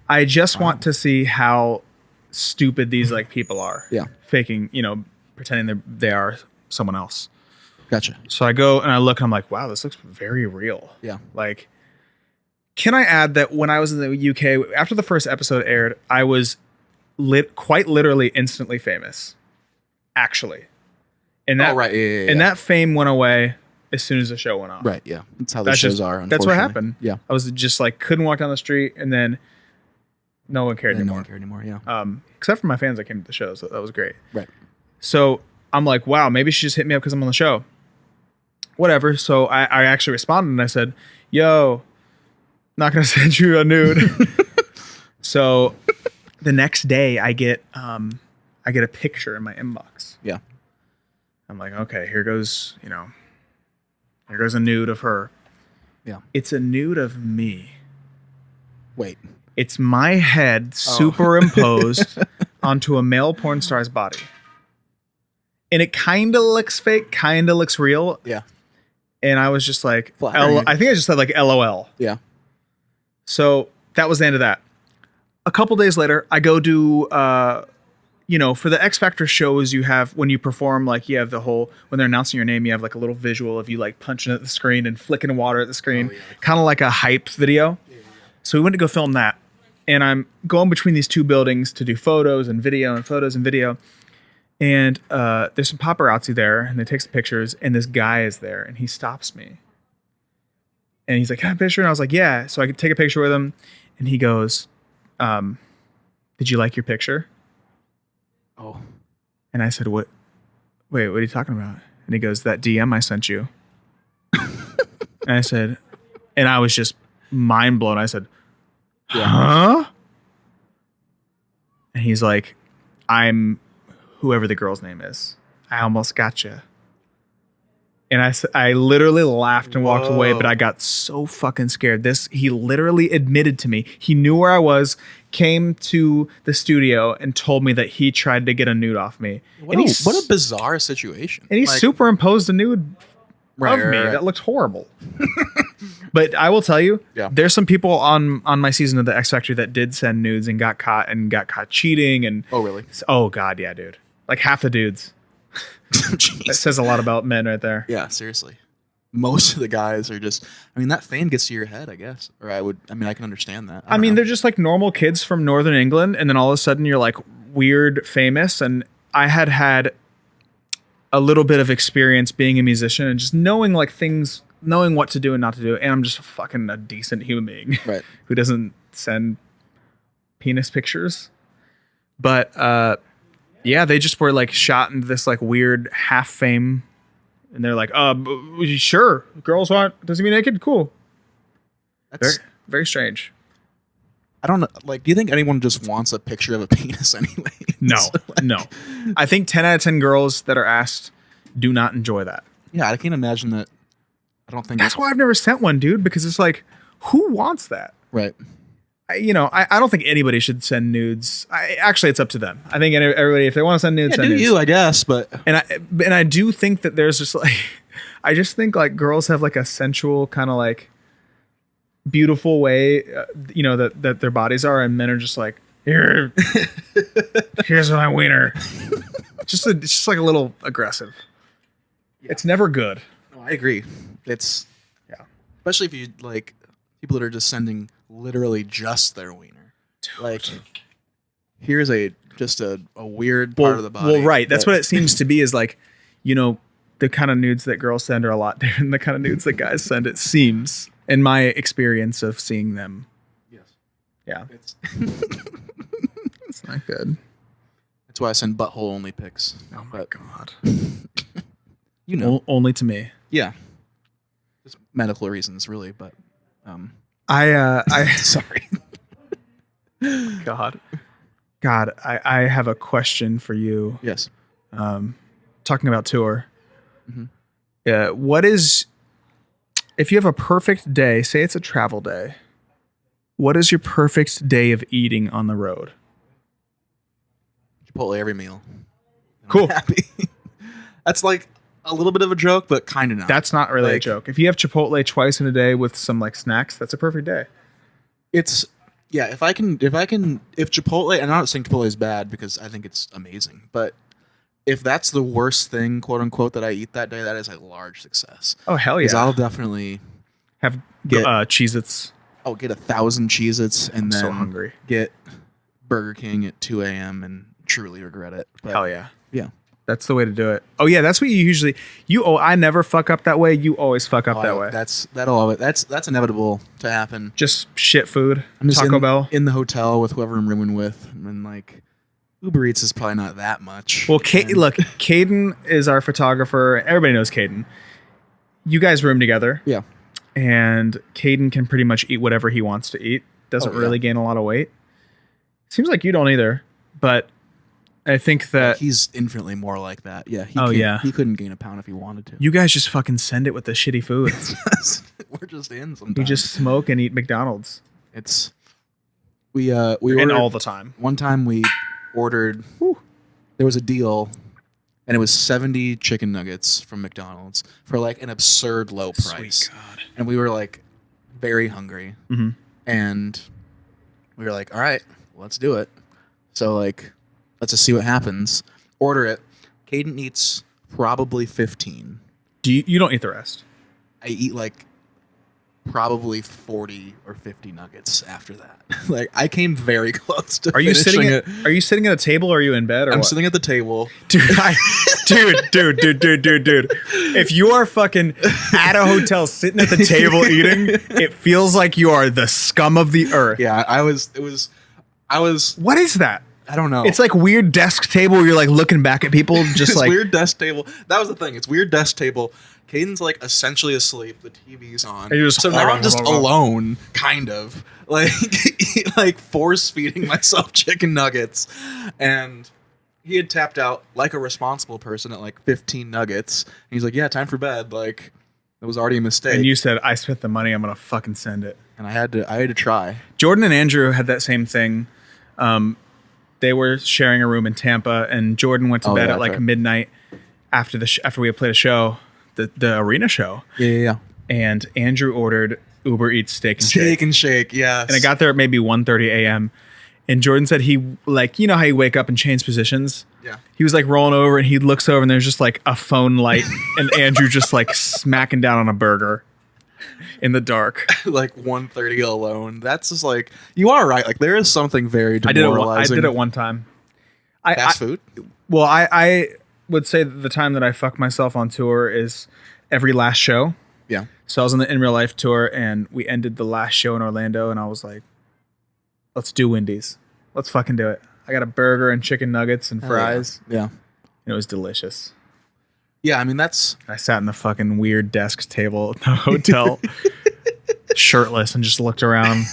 I just want to see how stupid these like people are. Yeah. Faking, pretending they are someone else. Gotcha. So I go and I look and I'm like, wow, this looks very real. Yeah. Like, can I add that when I was in the UK, after the first episode aired, I was quite literally instantly famous. Actually. And that, right. Yeah. and that fame went away as soon as the show went off. Right. Yeah. That's how the That's shows just- are. that's what Unfortunately. happened. Yeah. I was just like, couldn't walk down the street, and then no one cared And no anymore. one cared anymore. Yeah. Except for my fans that came to the show, so that was great. Right. So I'm like, wow, maybe she just hit me up because I'm on the show. Whatever. So I actually responded and I said, yo, not going to send you a nude. So the next day I get a picture in my inbox. Yeah. I'm like, okay, here goes a nude of her. Yeah. It's a nude of me. Wait. It's my head superimposed onto a male porn star's body. And it kind of looks fake, kind of looks real. Yeah. And I was just like, Flattering. I think I just said like LOL. Yeah. So that was the end of that. A couple days later, I go do, for the X Factor shows you have, when you perform, like you have the whole, when they're announcing your name, you have like a little visual of you like punching at the screen and flicking water at the screen. Oh, yeah. Kind of like a hype video. Yeah. So we went to go film that. And I'm going between these two buildings to do photos and video and photos and video. And there's some paparazzi there, and they take some pictures, and this guy is there, and he stops me. And he's like, can I have a picture? And I was like, yeah. So I could take a picture with him. And he goes, did you like your picture? Oh. And I said, what? Wait, what are you talking about? And he goes, that DM I sent you. And I said, and I was just mind blown. I said, huh? And he's like, I'm whoever the girl's name is. I almost got you. And I literally laughed and walked away, but I got so fucking scared. He literally admitted to me. He knew where I was, came to the studio and told me that he tried to get a nude off me. What a bizarre situation. And he superimposed a nude of me. Right. That looked horrible. But I will tell you, there's some people on my season of the X Factor that did send nudes and got caught cheating. And oh, really? Oh, God, yeah, dude. Like half the dudes. That says a lot about men right there. Yeah, seriously. Most of the guys are just, that fame gets to your head, I guess. Or I can understand that. I mean, they're just like normal kids from Northern England. And then all of a sudden you're like weird famous. And I had a little bit of experience being a musician and just knowing like things, knowing what to do and not to do. And I'm just fucking a decent human being. Right. Who doesn't send penis pictures. But, yeah, they just were like shot into this like weird half fame, and they're like, sure, girls want to see me naked, cool. That's very, very strange. I don't know. Like, do you think anyone just wants a picture of a penis anyway? No, no. I think 10 out of 10 girls that are asked do not enjoy that. Yeah, I can't imagine that. I don't think that's why I've never sent one, dude. Because it's like, who wants that? Right. I don't think anybody should send nudes. Actually, it's up to them. I think everybody, if they want to send nudes, send nudes. You, I guess. But I do think that there's just like, I just think like girls have like a sensual kind of like beautiful way, that their bodies are, and men are just like, here's my wiener. Just like a little aggressive. Yeah. It's never good. No, I agree. It's especially if you like people that are just sending literally just their wiener. Dude. Like, here's a weird part of the body. Well, right. That's what it seems to be, is like, the kind of nudes that girls send are a lot different than the kind of nudes that guys send, it seems, in my experience of seeing them. Yes. Yeah. It's not good. That's why I send butthole only pics. Oh my God. Only to me. Yeah. Just medical reasons, really, but sorry. God, I have a question for you. Yes. Talking about tour. Mm-hmm. What is, if you have a perfect day, say it's a travel day, what is your perfect day of eating on the road? Chipotle every meal. Cool. Happy. That's like a little bit of a joke, but kind of not. That's not really a joke. If you have Chipotle twice in a day with some like snacks, that's a perfect day. If Chipotle, and I'm not saying Chipotle is bad because I think it's amazing, but if that's the worst thing, quote unquote, that I eat that day, that is a large success. Oh, hell yeah. Because I'll definitely have Cheez-Its. I'll get 1,000 Cheez-Its and then so hungry. Get Burger King at 2 a.m. and truly regret it. But, hell yeah. Yeah. That's the way to do it. Oh yeah, that's what you usually. I never fuck up that way. You always fuck up that way. That's inevitable to happen. Just shit food. I'm just Taco Bell in the hotel with whoever I'm rooming with, and like Uber Eats is probably not that much. Well, And- look, Caden is our photographer. Everybody knows Caden. You guys room together, Yeah. and Caden can pretty much eat whatever he wants to eat. Doesn't Oh, yeah. really gain a lot of weight. Seems like you don't either, but I think that He's infinitely more like that. Yeah. He couldn't gain a pound if he wanted to. you guys just fucking send it with the shitty food. We're just in sometimes. You just smoke and eat McDonald's, It's we and ordered all the time. one time we ordered. Whew. There was a deal, and it was 70 chicken nuggets from McDonald's for like an absurd low price. Sweet God. And we were like very hungry, Mhm. and we were like, all right, let's do it. So like, let's just see what happens. Order it. Caden eats probably 15. You don't eat the rest? I eat like probably 40 or 50 nuggets after that. Like I came very close to Are you sitting finishing it. Are you sitting at a table or are you in bed? Or I'm what? sitting at the table. Dude, dude. If you are fucking at a hotel sitting at the table eating, it feels like you are the scum of the earth. Yeah, I was What is that? I don't know. It's like weird desk table where you're like looking back at people just it's like weird desk table. That was the thing. It's weird desk table. Caden's like essentially asleep. The TV's on. And you're just so now I'm just alone, kind of like like force feeding myself chicken nuggets, and he had tapped out like a responsible person at like 15 nuggets. And he's like, "Yeah, time for bed." Like it was already a mistake. And you said, I spent the money, I'm gonna fucking send it. and I had to try. Jordan and Andrew had that same thing. They were sharing a room in Tampa, and Jordan went to bed yeah, at like right. midnight after after we had played a show, the arena show. Yeah. And Andrew ordered Uber Eats steak and shake. Steak and shake. Yes. And I got there at maybe 1:30 a.m. And Jordan said he, like, you know how you wake up and change positions? Yeah. He was like rolling over and he looks over and there's just like a phone light and Andrew just like smacking down on a burger in the dark. like 1:30 alone. That's just like, you are right. Like there is something very I demoralizing. did it one time. Fast food? Well, I would say that the time that I fucked myself on tour is every last show. Yeah. So I was on the In Real Life tour and we ended the last show in Orlando and I was like, let's do Wendy's. Let's fucking do it. I got a burger and chicken nuggets and fries. Yeah. And it was delicious. Yeah, I mean that's I sat in the fucking weird desk table at the hotel, shirtless, and just looked around.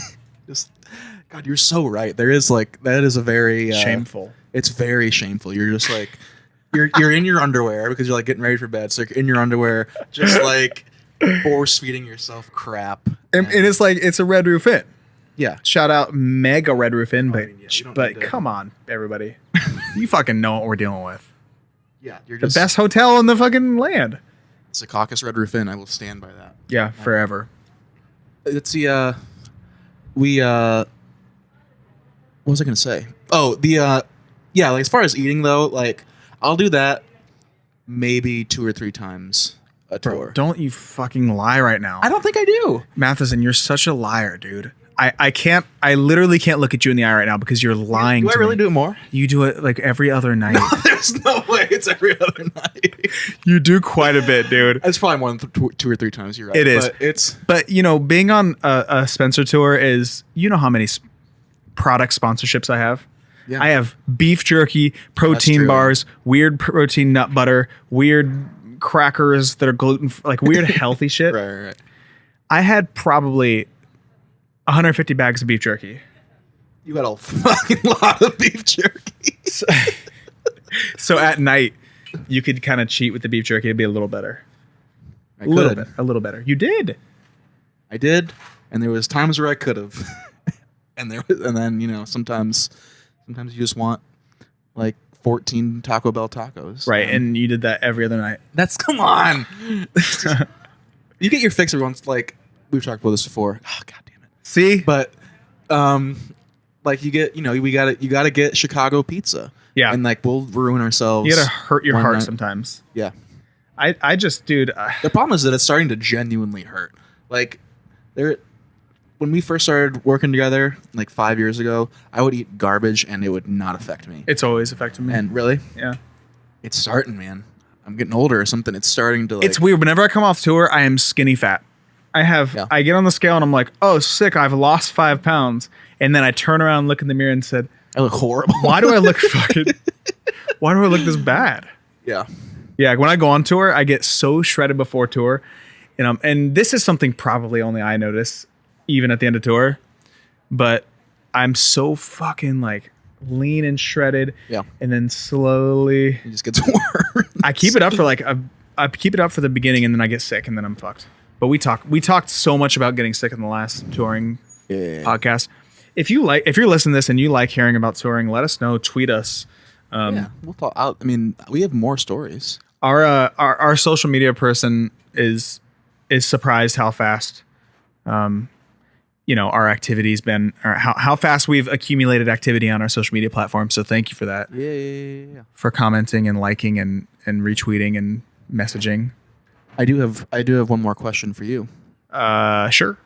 just God, you're so right. There is like that is a very Shameful. It's very shameful. You're just like you're in your underwear because you're like getting ready for bed. So you're in your underwear, just like force feeding yourself crap. And it's like, it's a Red Roof Inn. Yeah. Shout out Mega Red Roof Inn, but, I mean, yeah, we don't but need to- come on, everybody. You fucking know what we're dealing with. Yeah, you're The just best hotel in the fucking land. Secaucus Red Roof Inn. I will stand by that. Yeah, forever. It's the what was I gonna say? Oh, the yeah, like as far as eating though, like I'll do that maybe 2 or 3 times a tour. Don't you fucking lie right now. I don't think I do. Matheson, you're such a liar, dude. I literally can't look at you in the eye right now because you're lying Do I to really me. do it more? You do it like every other night. There's no way it's every other night. You do quite a bit, dude. It's probably more than 2 or 3 times. You're right. It is. But it's But, you know, being on a Spencer tour is, you know how many product sponsorships I have? Yeah. I have beef jerky, protein true. bars, weird protein nut butter, weird crackers that are gluten, like weird healthy shit. right. I had probably 150 bags of beef jerky. You had a fucking lot of beef jerky. So at night, you could kind of cheat with the beef jerky. It'd be a little better. I A little could. bit. A little better. You did. I did, and there was times where I could have, and then you know sometimes you just want like 14 Taco Bell tacos, Right. And you did that every other night. that's come on. You get your fix every once, like we've talked about this before. Oh god damn it! See? But like you get, you know, you gotta get Chicago pizza. Yeah. and like we'll ruin ourselves. You gotta hurt your one heart night. sometimes. Yeah. I just, dude. The problem is that it's starting to genuinely hurt. Like when we first started working together, like 5 years ago, I would eat garbage and it would not affect me. It's always affected me. And really, yeah. it's starting, man. I'm getting older or something. It's starting to like. It's weird. Whenever I come off tour, I am skinny fat. Yeah. I get on the scale and I'm like, oh, sick. I've lost 5 pounds. And then I turn around, look in the mirror and said, I look horrible. Why do I look why do I look this bad? Yeah. Yeah, when I go on tour, I get so shredded before tour. And this is something probably only I notice, even at the end of tour. But I'm so fucking like lean and shredded. Yeah. And then slowly It just gets worse. I keep it up for like I keep it up for the beginning, and then I get sick, and then I'm fucked. But we talked so much about getting sick in the last touring podcast. If you're listening to this and you like hearing about touring, let us know. Tweet us. Yeah, we'll talk out. I mean, we have more stories. Our social media person is surprised how fast, our activity's been, or how fast we've accumulated activity on our social media platform. So thank you for that. Yeah. For commenting and liking and retweeting and messaging. I do have one more question for you. Sure.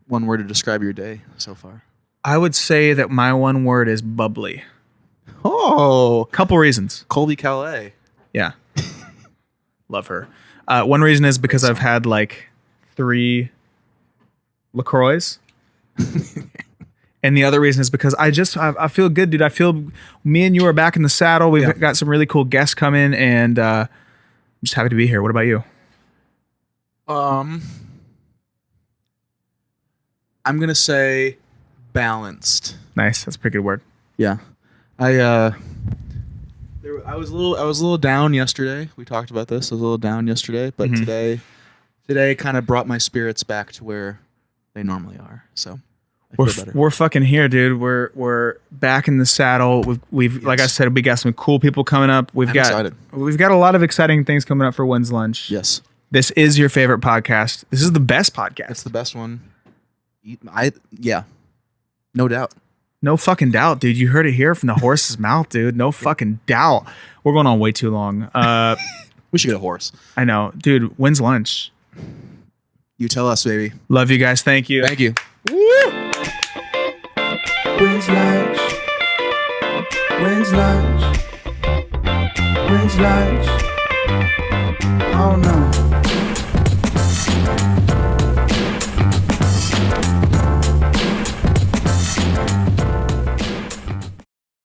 One word to describe your day so far. I would say that my one word is bubbly. Oh, Couple reasons. Colby Calais. Yeah. Love her. One reason is because I've had like 3 LaCroix. And the other reason is because I feel good, dude. I feel me and you are back in the saddle. We've got some really cool guests coming, and I'm just happy to be here. What about you? I'm gonna say balanced. Nice. That's a pretty good word. Yeah, I was a little down yesterday. We talked about this. I was a little down yesterday, but today kind of brought my spirits back to where they normally are. So I feel better. We're fucking here, dude. We're back in the saddle. We've like I said, we got some cool people coming up. We've got a lot of exciting things coming up for When's Lunch. Yes. This is your favorite podcast. This is the best podcast. It's the best one. No doubt. No fucking doubt, dude. You heard it here from the horse's mouth, dude. No fucking doubt. We're going on way too long. We should get a horse. I know. Dude, when's lunch? You tell us, baby. Love you guys. Thank you. Thank you. When's lunch? When's lunch? When's lunch? I don't know.